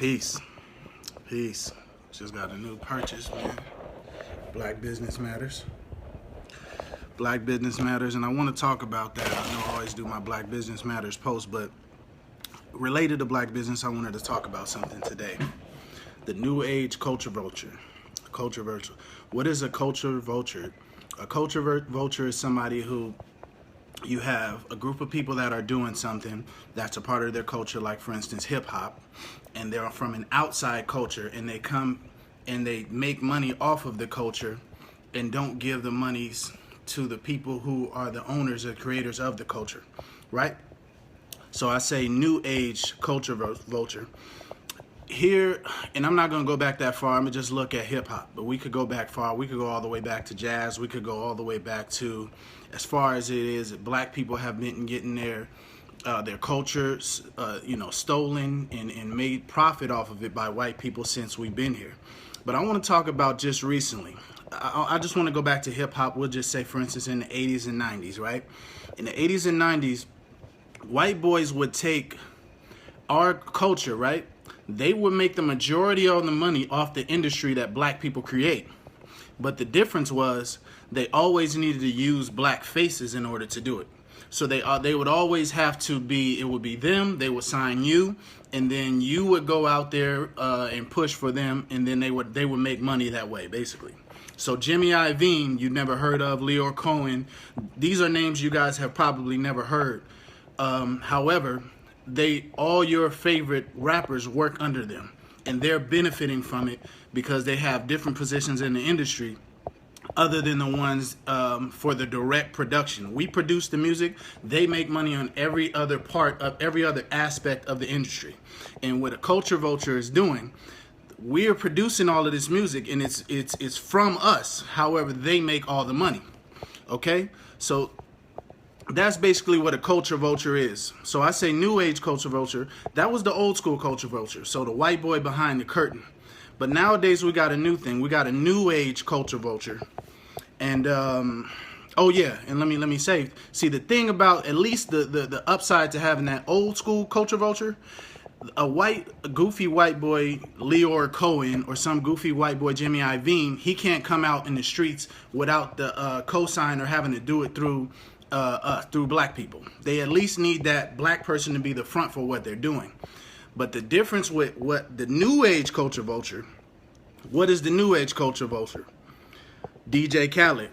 Peace. Peace. Just got a new purchase, man. Black Business Matters. Black Business Matters, and I want to talk about that. I know I always do my Black Business Matters post, but related to Black business, I wanted to talk about something today. The new age culture vulture. Culture vulture. What is a culture vulture? A culture vulture is somebody who you have a group of people that are doing something that's a part of their culture, like for instance hip hop, and they're from an outside culture, and they come and they make money off of the culture and don't give the monies to the people who are the owners or creators of the culture, right? So I say new age culture vulture. Here, and I'm not going to go back that far, I'm going to just look at hip hop, but we could go back far. We could go all the way back to jazz. We could go all the way back to, as far as it is, black people have been getting their cultures, stolen and made profit off of it by white people since we've been here. But I want to talk about just recently. I just want to go back to hip hop. We'll just say, for instance, in the 80s and 90s, right? In the 80s and 90s, white boys would take our culture, right? They would make the majority of the money off the industry that black people create. But the difference was they always needed to use black faces in order to do it. So they would always have to be, it would be them, they would sign you, and then you would go out there and push for them, and then they would make money that way, basically. So Jimmy Iovine, you never heard of, Leor Cohen, these are names you guys have probably never heard. However, all your favorite rappers work under them, and they're benefiting from it because they have different positions in the industry other than the ones for the direct production. We produce the music, they make money on every other part of every other aspect of the industry. And what a culture vulture is doing, we're producing all of this music, and it's from us. However, they make all the money. Okay? So that's basically what a culture vulture is. So I say new age culture vulture. That was the old school culture vulture. So the white boy behind the curtain. But nowadays we got a new thing. We got a new age culture vulture. And oh yeah, and let me say, see, the thing about at least the upside to having that old school culture vulture, a goofy white boy Leor Cohen or some goofy white boy Jimmy Iovine, he can't come out in the streets without the cosign or having to do it through black people. They at least need that black person to be the front for what they're doing. But the difference with what the new age culture vulture, what is the new age culture vulture? DJ Khalid.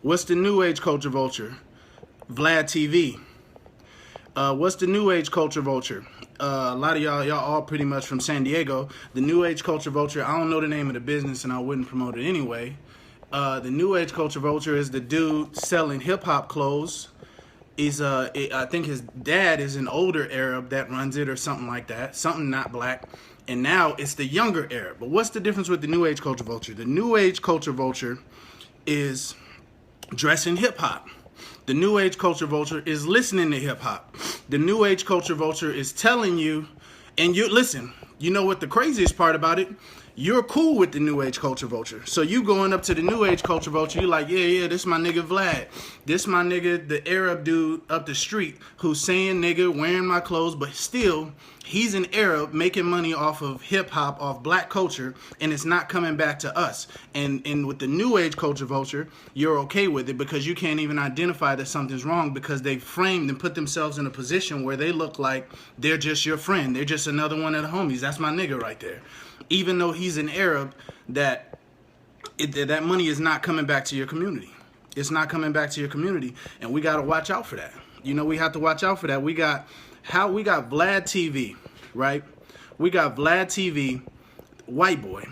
What's the new age culture vulture? VladTv. What's the new age culture vulture? A lot of y'all all pretty much from San Diego. The new age culture vulture, I don't know the name of the business and I wouldn't promote it anyway. The new age culture vulture is the dude selling hip hop clothes. I think his dad is an older Arab that runs it or something like that, something not black. And now it's the younger Arab. But what's the difference with the new age culture vulture? The new age culture vulture is dressing hip hop. The new age culture vulture is listening to hip hop. The new age culture vulture is telling you, and you listen, you know what the craziest part about it? You're cool with the new age culture vulture. So you going up to the new age culture vulture, you're like, yeah, this my nigga Vlad. This my nigga, the Arab dude up the street who's saying nigga, wearing my clothes, but still, he's an Arab making money off of hip hop, off black culture, and it's not coming back to us. And with the new age culture vulture, you're okay with it because you can't even identify that something's wrong because they framed and put themselves in a position where they look like they're just your friend. They're just another one of the homies. That's my nigga right there. Even though he's an Arab, that money is not coming back to your community. It's not coming back to your community, and we got to watch out for that. You know, we have to watch out for that. We got VladTv, right? We got VladTv, white boy.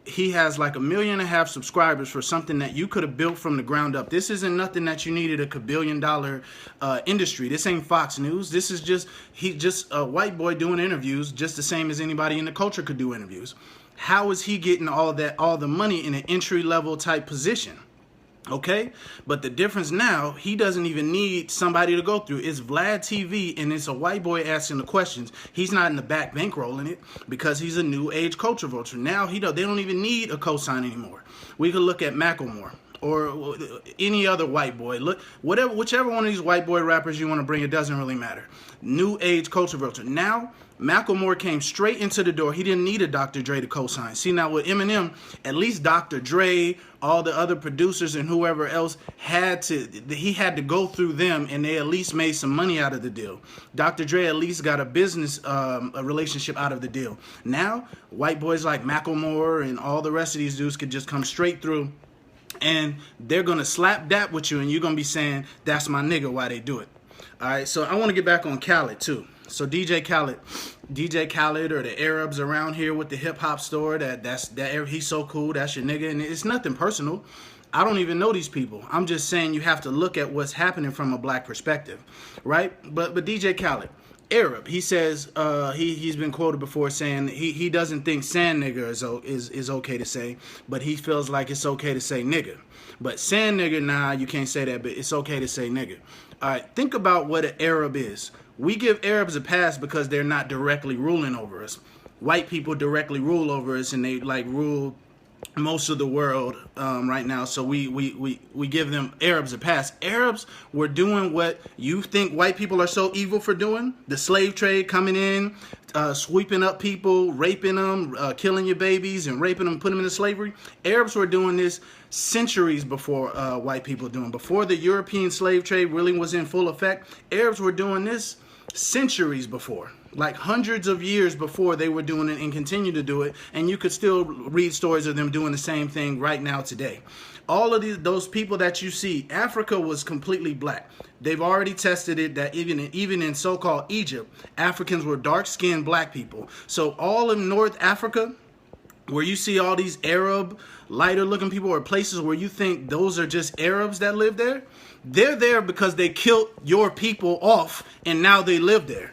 He has like 1.5 million subscribers for something that you could have built from the ground up. This isn't nothing that you needed a $1 billion industry. This ain't Fox News. This is just a white boy doing interviews, just the same as anybody in the culture could do interviews. How is he getting all the money in an entry level type position? Okay, but the difference now, he doesn't even need somebody to go through. It's VladTv, and it's a white boy asking the questions. He's not in the back bankrolling it because he's a new age culture vulture. Now they don't even need a cosign anymore. We could look at Macklemore or any other white boy. Look, whichever one of these white boy rappers you want to bring, it doesn't really matter. New Age Culture Vulture. Now, Macklemore came straight into the door. He didn't need a Dr. Dre to co-sign. See, now with Eminem, at least Dr. Dre, all the other producers and whoever else he had to go through them, and they at least made some money out of the deal. Dr. Dre at least got a business a relationship out of the deal. Now, white boys like Macklemore and all the rest of these dudes could just come straight through, and they're going to slap that with you, and you're going to be saying, that's my nigga, why they do it. All right, so I want to get back on Khalid, too. So DJ Khalid, or the Arabs around here with the hip hop store, he's so cool, that's your nigga, and it's nothing personal. I don't even know these people. I'm just saying you have to look at what's happening from a black perspective, right? But DJ Khalid, Arab, he says he's been quoted before saying he doesn't think sand nigger is okay to say, but he feels like it's okay to say nigger. But sand nigger, nah, you can't say that, but it's okay to say nigger. All right, think about what an Arab is. We give Arabs a pass because they're not directly ruling over us. White people directly rule over us, and they like rule most of the world right now. So we give them Arabs a pass. Arabs were doing what you think white people are so evil for doing. The slave trade, coming in, sweeping up people, raping them, killing your babies and raping them, putting them into slavery. Arabs were doing this centuries before white people doing. Before the European slave trade really was in full effect, Arabs were doing this centuries before, like hundreds of years before they were doing it, and continue to do it. And you could still read stories of them doing the same thing right now today. All of those people that you see, Africa was completely black. They've already tested it that even in so-called Egypt, Africans were dark-skinned black people. So all in North Africa, where you see all these Arab, lighter-looking people, or places where you think those are just Arabs that live there, they're there because they killed your people off, and now they live there.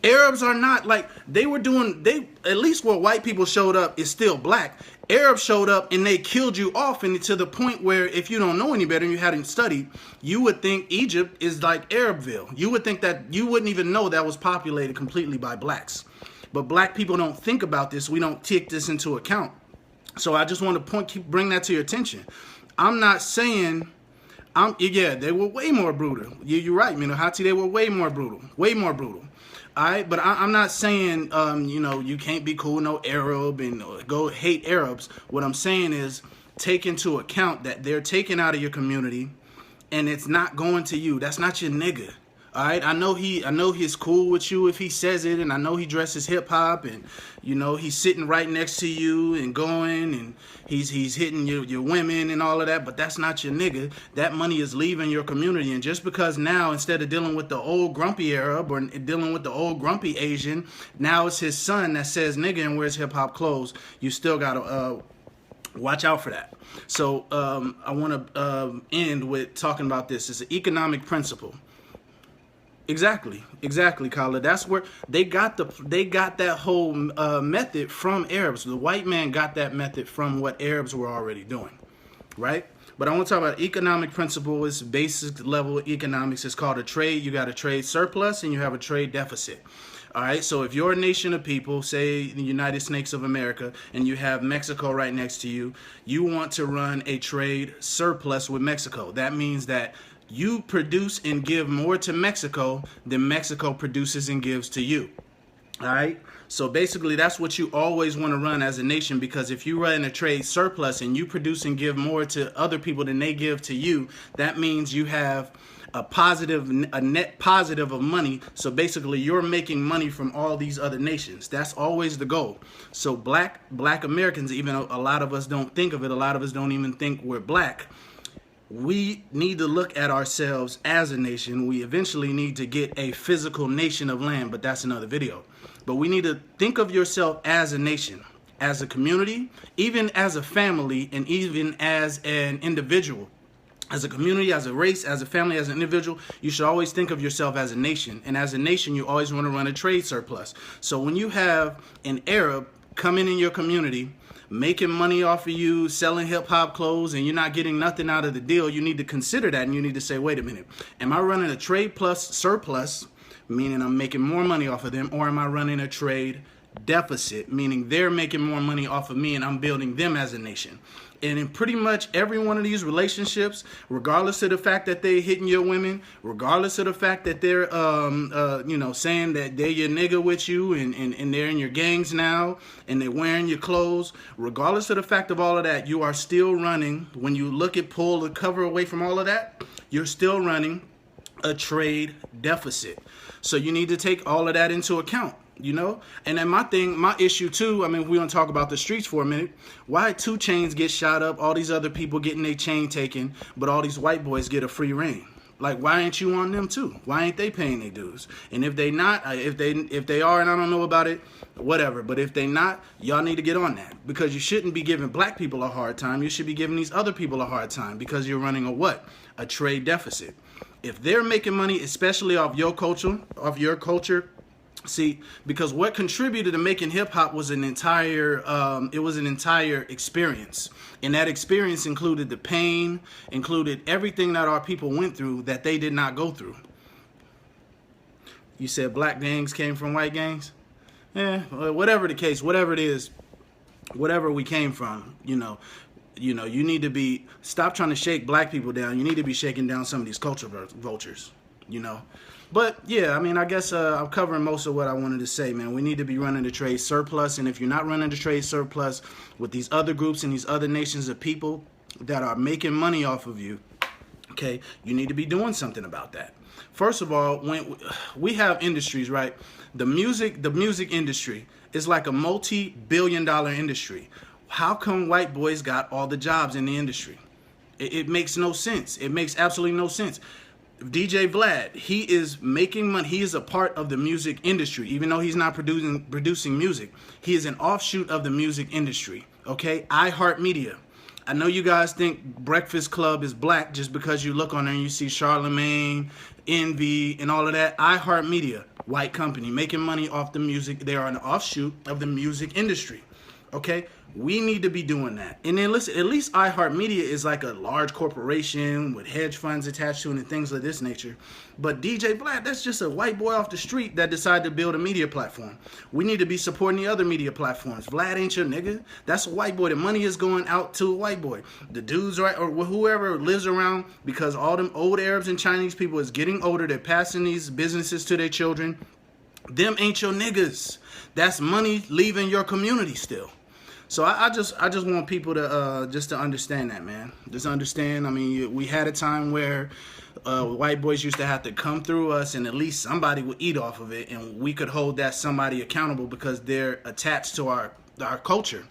Arabs are not like they were doing. At least where white people showed up is still black. Arabs showed up and they killed you off, and to the point where if you don't know any better and you hadn't studied, you would think Egypt is like Arabville. You would think that you wouldn't even know that was populated completely by blacks. But black people don't think about this. We don't take this into account. So I just want to bring that to your attention. I'm not saying. Yeah, they were way more brutal. You're right, Hati, they were way more brutal. Way more brutal. All right, but I'm not saying, you can't be cool, no Arab, and go hate Arabs. What I'm saying is take into account that they're taken out of your community, and it's not going to you. That's not your nigga. All right, I know he's cool with you if he says it, and I know he dresses hip hop, and he's sitting right next to you and going, and he's hitting your women and all of that, but that's not your nigga. That money is leaving your community, and just because now instead of dealing with the old grumpy Arab or dealing with the old grumpy Asian, now it's his son that says nigga and wears hip hop clothes, you still gotta watch out for that. So I want to end with talking about this. It's an economic principle. Exactly, Khalid. That's where they got that whole method from Arabs. The white man got that method from what Arabs were already doing, right? But I want to talk about economic principle. It's basic level economics. It's called a trade. You got a trade surplus and you have a trade deficit. All right, so if you're a nation of people, say the United States of America, and you have Mexico right next to you, you want to run a trade surplus with Mexico. That means that you produce and give more to Mexico than Mexico produces and gives to you. All right. So basically, that's what you always want to run as a nation, because if you run a trade surplus and you produce and give more to other people than they give to you, that means you have a net positive of money. So basically, you're making money from all these other nations. That's always the goal. So black Americans, even a lot of us don't think of it, a lot of us don't even think we're black. We need to look at ourselves as a nation. We eventually need to get a physical nation of land, but that's another video. But we need to think of yourself as a nation, as a community, even as a family, and even as an individual. As a community, as a race, as a family, as an individual, you should always think of yourself as a nation. And as a nation, you always want to run a trade surplus. So when you have an Arab coming in your community, making money off of you, selling hip-hop clothes, and you're not getting nothing out of the deal, you need to consider that, and you need to say, wait a minute, am I running a trade plus surplus, meaning I'm making more money off of them, or am I running a trade deficit, meaning they're making more money off of me and I'm building them as a nation. And in pretty much every one of these relationships, regardless of the fact that they're hitting your women, regardless of the fact that they're, saying that they're your nigga with you and they're in your gangs now and they're wearing your clothes, regardless of the fact of all of that, you are still running. When you look at pull the cover away from all of that, you're still running a trade deficit. So you need to take all of that into account. And then my issue too, I mean, if we want to talk about the streets for a minute, why 2 Chainz get shot up, all these other people getting their chain taken, but all these white boys get a free reign? Like, why ain't you on them too? Why ain't they paying their dues? And if they not, if they are, and I don't know about it, whatever. But if they not, y'all need to get on that, because you shouldn't be giving black people a hard time. You should be giving these other people a hard time, because you're running a what? A trade deficit. If they're making money, especially off your culture, see, because what contributed to making hip hop was an entire experience. And that experience included the pain, included everything that our people went through that they did not go through. You said black gangs came from white gangs? Whatever the case, whatever it is, whatever we came from, you need to stop trying to shake black people down. You need to be shaking down some of these culture vultures, But yeah, I mean, I guess I'm covering most of what I wanted to say, man. We need to be running the trade surplus. And if you're not running the trade surplus with these other groups and these other nations of people that are making money off of you, okay, you need to be doing something about that. First of all, when we have industries, right? The music industry is like a multi-billion-dollar industry. How come white boys got all the jobs in the industry? It makes no sense. It makes absolutely no sense. DJ Vlad, he is making money. He is a part of the music industry, even though he's not producing music. He is an offshoot of the music industry, okay? iHeartMedia. I know you guys think Breakfast Club is black just because you look on there and you see Charlemagne, Envy, and all of that. iHeartMedia, white company, making money off the music. They are an offshoot of the music industry, okay? We need to be doing that. And then listen, at least iHeartMedia is like a large corporation with hedge funds attached to it and things of this nature. But DJ Vlad, that's just a white boy off the street that decided to build a media platform. We need to be supporting the other media platforms. Vlad ain't your nigga. That's a white boy. The money is going out to a white boy. The dudes, right, or whoever lives around, because all them old Arabs and Chinese people is getting older. They're passing these businesses to their children. Them ain't your niggas. That's money leaving your community still. So I just want people to just to understand that, man. Just understand. I mean, we had a time where white boys used to have to come through us, and at least somebody would eat off of it, and we could hold that somebody accountable because they're attached to our culture.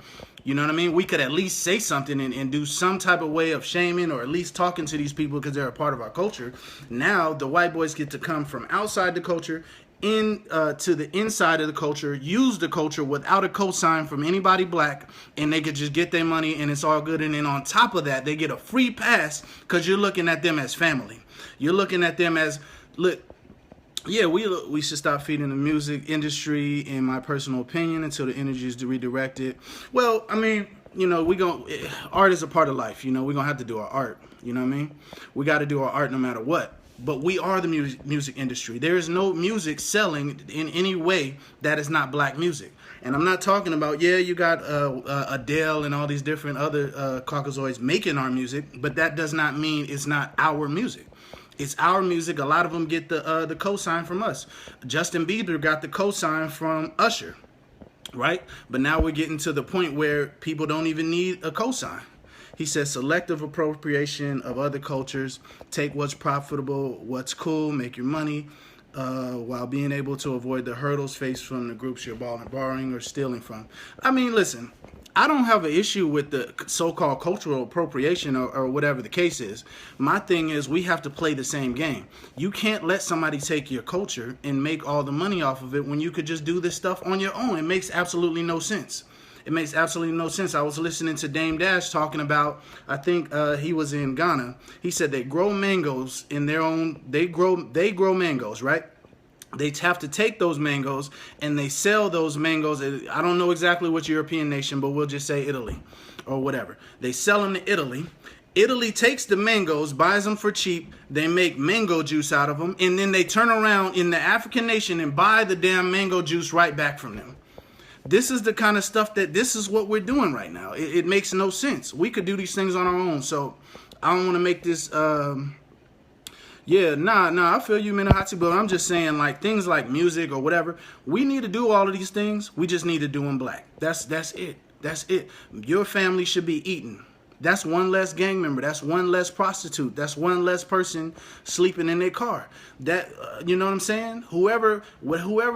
You know what I mean? We could at least say something and do some type of way of shaming, or at least talking to these people because they're a part of our culture. Now the white boys get to come from outside the culture to the inside of the culture, use the culture without a cosign from anybody black, and they could just get their money and it's all good. And then on top of that, they get a free pass because you're looking at them as family. You're looking at them as, look, yeah, we should stop feeding the music industry, in my personal opinion, until the energy is redirected. Well, I mean, art is a part of life. We're going to have to do our art. You know what I mean? We got to do our art no matter what. But we are the music industry. There is no music selling in any way that is not black music. And I'm not talking about, you got Adele and all these different other Caucasoids making our music, but that does not mean it's not our music. It's our music. A lot of them get the cosign from us. Justin Bieber got the cosign from Usher, right? But now we're getting to the point where people don't even need a cosign. He says selective appropriation of other cultures, take what's profitable, what's cool, make your money, while being able to avoid the hurdles faced from the groups you're borrowing or stealing from. I mean, listen, I don't have an issue with the so-called cultural appropriation or whatever the case is. My thing is we have to play the same game. You can't let somebody take your culture and make all the money off of it when you could just do this stuff on your own. It makes absolutely no sense. It makes absolutely no sense. I was listening to Dame Dash talking about, I think he was in Ghana. He said they grow mangoes in their own, they grow mangoes, right? They have to take those mangoes and they sell those mangoes. I don't know exactly which European nation, but we'll just say Italy or whatever. They sell them to Italy. Italy takes the mangoes, buys them for cheap. They make mango juice out of them. And then they turn around in the African nation and buy the damn mango juice right back from them. This is the kind of stuff this is what we're doing right now. It makes no sense. We could do these things on our own. So I don't want to make this. Yeah, nah, I feel you, Minahati, but I'm just saying, like, things like music or whatever, we need to do all of these things. We just need to do them black. That's it. That's it. Your family should be eating. That's one less gang member. That's one less prostitute. That's one less person sleeping in their car. That you know what I'm saying? Whoever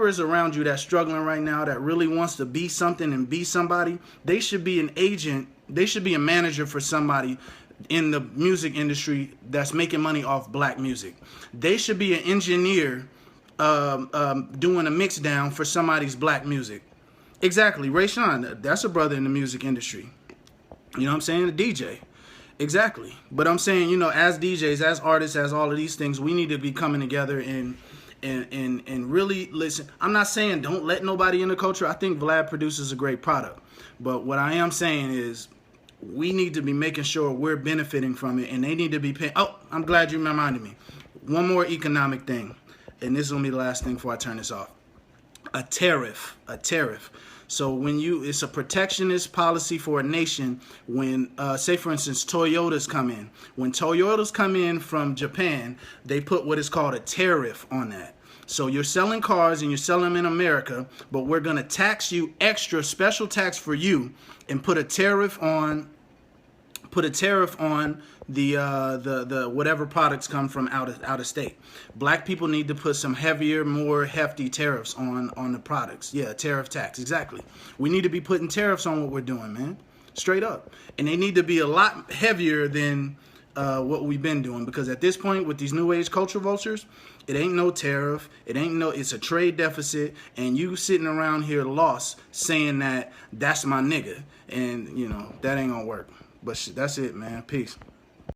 is around you that's struggling right now, that really wants to be something and be somebody, they should be an agent. They should be a manager for somebody in the music industry that's making money off black music. They should be an engineer doing a mix down for somebody's black music. Exactly. Ray Sean, that's a brother in the music industry. You know what I'm saying? A DJ. Exactly. But I'm saying, you know, as DJs, as artists, as all of these things, we need to be coming together and really listen. I'm not saying don't let nobody in the culture. I think Vlad produces a great product. But what I am saying is we need to be making sure we're benefiting from it, and they need to be paying. Oh, I'm glad you reminded me. One more economic thing, and this is going to be the last thing before I turn this off. A tariff. So it's a protectionist policy for a nation when, say for instance, Toyotas come in. When Toyotas come in from Japan, they put what is called a tariff on that. So you're selling cars and you're selling them in America, but we're going to tax you extra, special tax for you, and put a tariff on the whatever products come from out of state. Black people need to put some heavier, more hefty tariffs on the products. Yeah, tariff tax, exactly. We need to be putting tariffs on what we're doing, man. Straight up. And they need to be a lot heavier than what we've been doing, because at this point with these new age culture vultures, it ain't no tariff, it's a trade deficit, and you sitting around here lost saying that's my nigga, and you know that ain't gonna work. But that's it, man. Peace.